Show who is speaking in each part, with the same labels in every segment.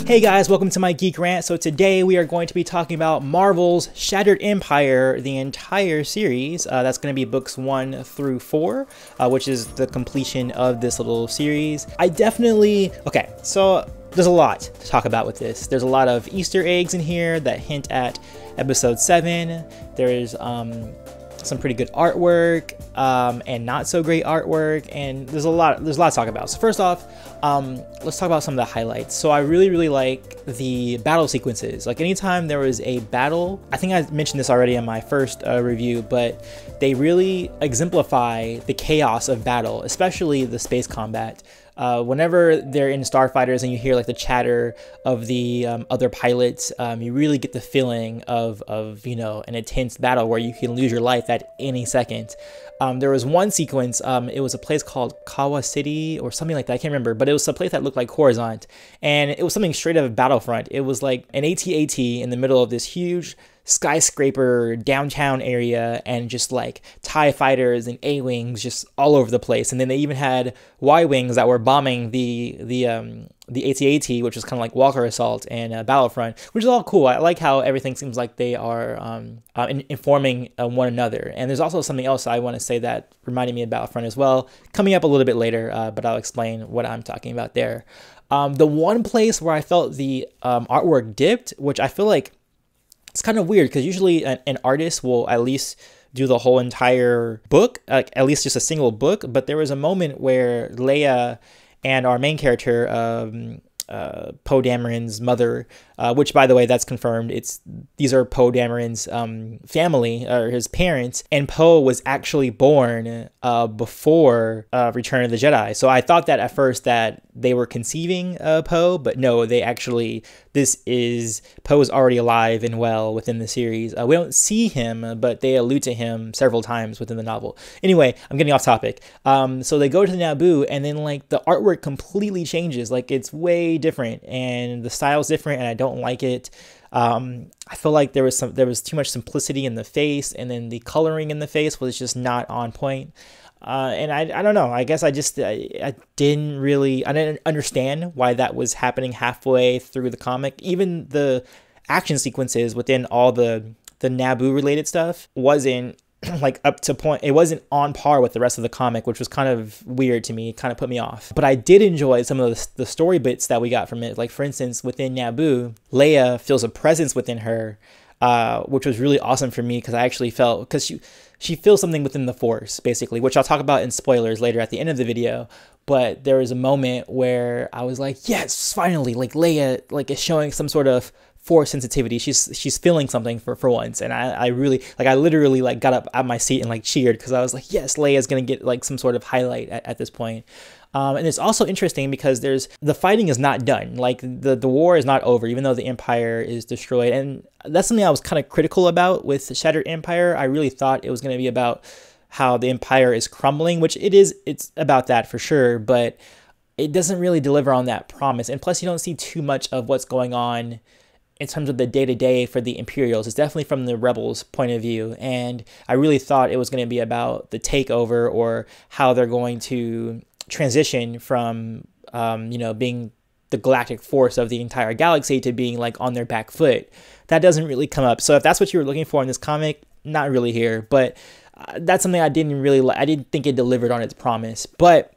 Speaker 1: Hey guys, welcome to my Geek Rant. So today we are going to be talking about Marvel's Shattered Empire, the entire series. That's going to be books 1 through 4, which is the completion of this little series. Okay, so there's a lot to talk about with this. There's a lot of Easter eggs in here that hint at episode 7. There's some pretty good artwork and not so great artwork, and there's a lot to talk about. So first off, let's talk about some of the highlights. So I really like the battle sequences. Like anytime there was a battle, I think I mentioned this already in my first review, but they really exemplify the chaos of battle, especially the space combat. Whenever they're in starfighters and you hear like the chatter of the other pilots, you really get the feeling of you know, an intense battle where you can lose your life at any second. There was one sequence, it was a place called Kawa City or something like that, I can't remember, but it was a place that looked like Coruscant, and it was something straight out of Battlefront. It was like an AT-AT in the middle of this huge skyscraper downtown area, and just like TIE fighters and A-wings just all over the place. And then they even had Y-wings that were bombing the AT-AT, which was kind of like Walker Assault and Battlefront, which is all cool. I like how everything seems like they are informing one another. And there's also something else I want to say that reminded me of Battlefront as well, coming up a little bit later, but I'll explain what I'm talking about there. The one place where I felt the artwork dipped, which I feel like it's kind of weird, because usually an artist will at least do the whole entire book, like at least just a single book. But there was a moment where Leia and our main character, Poe Dameron's mother, which by the way, that's confirmed. These are Poe Dameron's family, or his parents, and Poe was actually born before Return of the Jedi. So I thought that at first that they were conceiving Poe, but no, Poe is already alive and well within the series. We don't see him, but they allude to him several times within the novel. Anyway, I'm getting off topic. So they go to the Naboo, and then like the artwork completely changes. Like it's way different, and the style's different, and I don't like it. I feel like there was too much simplicity in the face, and then the coloring in the face was just not on point. And I don't know, I guess I didn't understand why that was happening halfway through the comic. Even the action sequences within all the Naboo related stuff wasn't like up to point. It wasn't on par with the rest of the comic, which was kind of weird to me. It kind of put me off. But I did enjoy some of the story bits that we got from it. Like for instance, within Naboo, Leia feels a presence within her, which was really awesome for me, because I actually felt, because she feels something within the Force, basically, which I'll talk about in spoilers later at the end of the video. But there was a moment where I was like, yes, finally, like Leia like is showing some sort of Force sensitivity. She's feeling something for once. And I literally like got up out of my seat and like cheered, because I was like, yes, Leia's gonna get like some sort of highlight at this point. And it's also interesting because the fighting is not done. Like the war is not over, even though the Empire is destroyed. And that's something I was kind of critical about with Shattered Empire. I really thought it was going to be about how the Empire is crumbling, which it is. It's about that for sure, but it doesn't really deliver on that promise. And plus, you don't see too much of what's going on in terms of the day-to-day for the Imperials. It's definitely from the Rebels' point of view. And I really thought it was going to be about the takeover, or how they're going to transition from you know, being the galactic force of the entire galaxy to being like on their back foot. That doesn't really come up. So if that's what you were looking for in this comic, not really here. But that's something I didn't think it delivered on its promise. But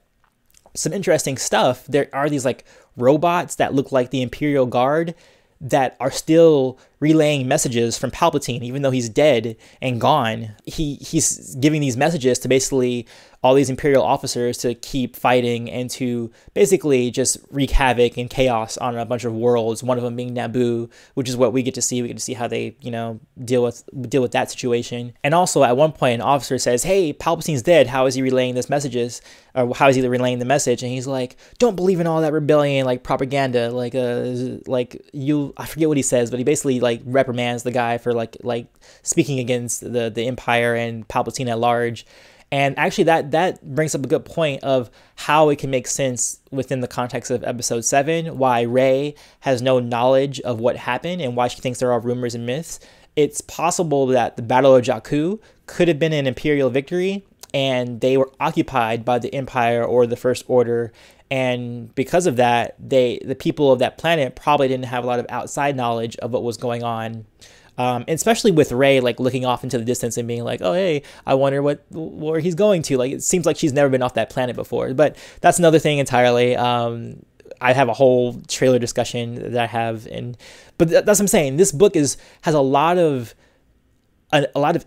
Speaker 1: some interesting stuff. There are these like robots that look like the Imperial Guard that are still relaying messages from Palpatine, even though he's dead and gone. He's giving these messages to basically all these Imperial officers to keep fighting and to basically just wreak havoc and chaos on a bunch of worlds, one of them being Naboo, which is what we get to see. We get to see how they, you know, deal with that situation. And also at one point, an officer says, hey, Palpatine's dead. How is he relaying this messages? Or how is he relaying the message? And he's like, don't believe in all that rebellion, like propaganda, like I forget what he says, but he basically like reprimands the guy for like speaking against the Empire and Palpatine at large. And actually that brings up a good point of how it can make sense within the context of episode 7, why Rey has no knowledge of what happened and why she thinks they're all rumors and myths. It's possible that the Battle of Jakku could have been an Imperial victory, and they were occupied by the Empire or the First Order, And because of that, the people of that planet probably didn't have a lot of outside knowledge of what was going on. Especially with Rey, like looking off into the distance and being like, oh, hey, I wonder where he's going to. Like, it seems like she's never been off that planet before, but that's another thing entirely. I have a whole trailer discussion that I have, but that's what I'm saying. This book has a lot of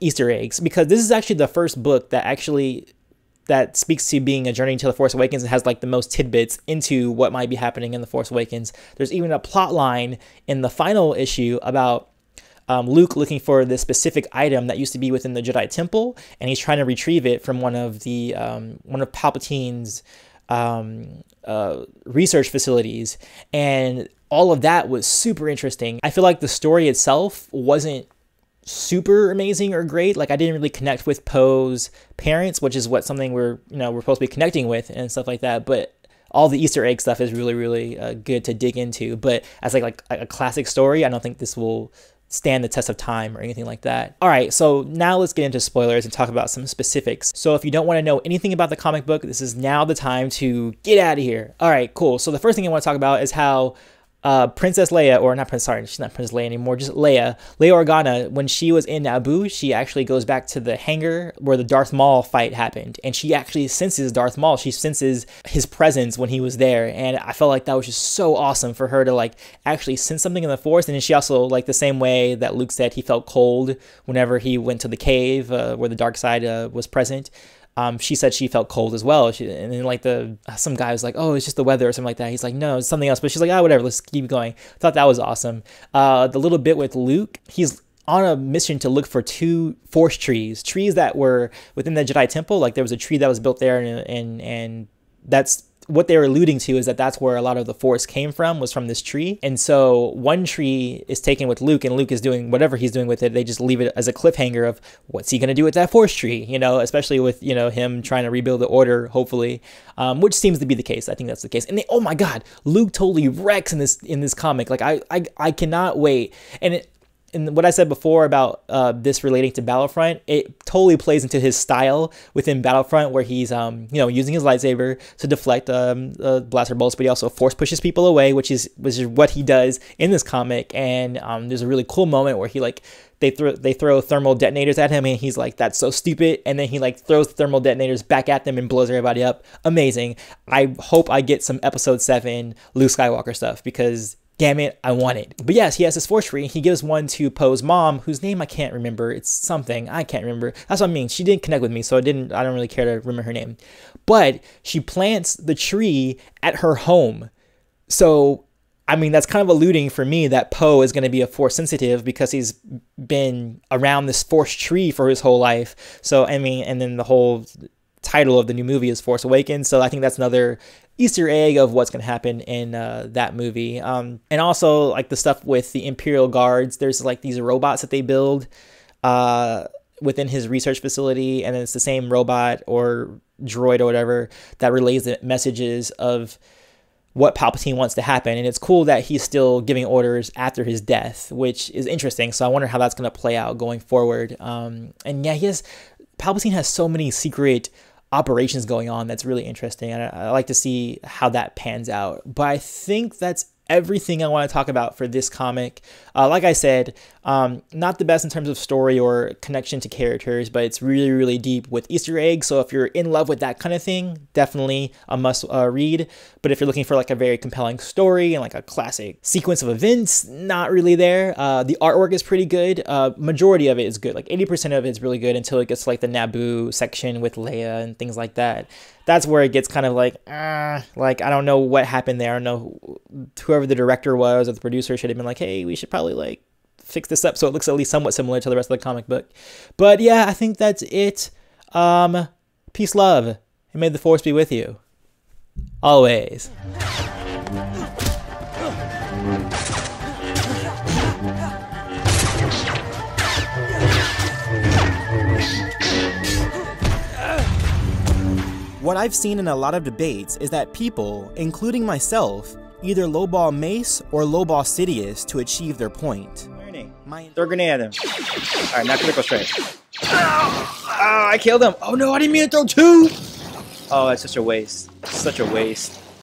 Speaker 1: Easter eggs, because this is actually the first book that speaks to being a journey to the Force Awakens and has like the most tidbits into what might be happening in the Force Awakens. There's even a plot line in the final issue about Luke looking for this specific item that used to be within the Jedi Temple, and he's trying to retrieve it from one of Palpatine's research facilities, and all of that was super interesting. I feel like the story itself wasn't super amazing or great. Like, I didn't really connect with Poe's parents, which is something we're supposed to be connecting with and stuff like that. But all the Easter egg stuff is really, really good to dig into. But as like a classic story, I don't think this will stand the test of time or anything like that. All right, so now let's get into spoilers and talk about some specifics. So if you don't want to know anything about the comic book, this is now the time to get out of here. All right, cool. So the first thing I want to talk about is how Princess Leia, or not Princess, sorry, she's not Princess Leia anymore, just Leia Organa, when she was in Naboo, she actually goes back to the hangar where the Darth Maul fight happened, and she actually senses Darth Maul. She senses his presence when he was there, and I felt like that was just so awesome for her to like actually sense something in the Force. And then she also, like the same way that Luke said he felt cold whenever he went to the cave where the dark side was present. She said she felt cold as well. And then like some guy was like, oh, it's just the weather or something like that. He's like, no, it's something else. But she's like, ah, whatever, let's keep going. Thought that was awesome. The little bit with Luke, he's on a mission to look for 2 Force trees that were within the Jedi Temple. Like, there was a tree that was built there, and that's what they were alluding to, is that that's where a lot of the Force came from, was from this tree. And so one tree is taken with Luke, and Luke is doing whatever he's doing with it. They just leave it as a cliffhanger of what's he going to do with that Force tree, especially with, him trying to rebuild the Order, hopefully, which seems to be the case. I think that's the case. And oh my God, Luke totally wrecks in this comic. Like, I cannot wait. And what I said before about this relating to Battlefront, it totally plays into his style within Battlefront, where he's using his lightsaber to deflect blaster bolts, but he also force pushes people away, which is what he does in this comic. And there's a really cool moment where they throw thermal detonators at him, and he's like, that's so stupid, and then he like throws the thermal detonators back at them and blows everybody up. Amazing. I hope I get some episode 7 Luke Skywalker stuff, because damn it, I want it. But yes, he has his Force tree. He gives one to Poe's mom, whose name I can't remember. It's something I can't remember. That's what I mean. She didn't connect with me, so I don't really care to remember her name. But she plants the tree at her home. So, I mean, that's kind of alluding for me that Poe is going to be a Force sensitive, because he's been around this Force tree for his whole life. So, I mean, and then the whole title of the new movie is Force Awakens. So I think that's another Easter egg of what's going to happen in that movie. And also, like, the stuff with the Imperial Guards, there's like these robots that they build within his research facility, and then it's the same robot or droid or whatever that relays the messages of what Palpatine wants to happen. And it's cool that he's still giving orders after his death, which is interesting. So I wonder how that's going to play out going forward. And yeah, Palpatine has so many secret operations going on that's really interesting, and I like to see how that pans out. But I think that's everything I want to talk about for this comic. Like I said, not the best in terms of story or connection to characters, but it's really, really deep with Easter eggs. So if you're in love with that kind of thing, definitely a must read. But if you're looking for like a very compelling story and like a classic sequence of events, not really there. The artwork is pretty good. Majority of it is good. Like 80% of it is really good until it gets to like the Naboo section with Leia and things like that. That's where it gets kind of like I don't know what happened there. I don't know, whoever the director was or the producer should have been like, hey, we should probably like fix this up so it looks at least somewhat similar to the rest of the comic book. But yeah, I think that's it. Peace, love, and may the Force be with you always. What I've seen in a lot of debates is that people, including myself, either lowball Mace or lowball Sidious to achieve their point. Throw a grenade at him. Alright, now critical strike. Oh, I killed him. Oh no, I didn't mean to throw 2! Oh, that's such a waste. Such a waste.